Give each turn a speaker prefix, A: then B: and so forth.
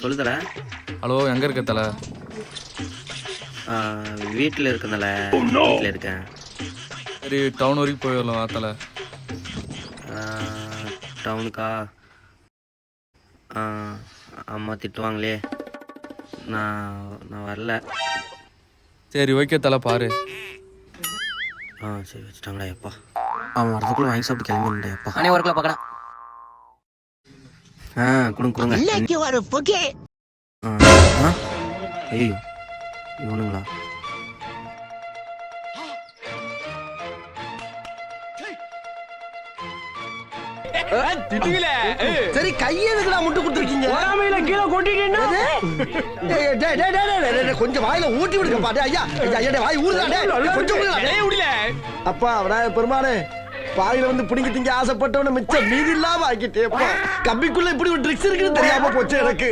A: சொல்லு தல.
B: ஹலோ, எங்க இருக்க தல?
A: வீட்டில் இருக்கனால வீட்டில் இருக்கேன்.
B: சரி, டவுன் வரைக்கும் போயிடலாம் தல.
A: டவுனுக்கா? அம்மா திட்டுவாங்களே. நான் வரல.
B: சரி, ஓகே தல, பாரு.
A: சரி வச்சுட்டாங்களா எப்பா? அவன் வரதுக்குள்ள வாங்கி சாப்பிட்டு கிளம்பிடா எப்பா.
C: அண்ணே ஒரு கிலோ பார்க்கணும்.
A: கொடுங்க. ஐயோ இவனுங்களா?
D: சரி, கையெழுதுல முட்டு கொடுத்துருக்கீங்க. கீழே கொட்டிட்டீங்க. கொஞ்சம் வாயில ஊட்டி விடுங்கப்பா. ஐயா வாய் ஊறுதா? கொஞ்சம் அப்பா விநாயகர் பெருமானே, வாயில வந்து புடிங்கி திங்க ஆசைப்பட்டவன மிச்சம் மீதி இல்லாம ஆக்கிட்டேப்பா. கம்பிக்குள்ள இப்படி ஒரு ட்ரிக்ஸ் இருக்குன்னு தெரியாம போச்சு எனக்கு.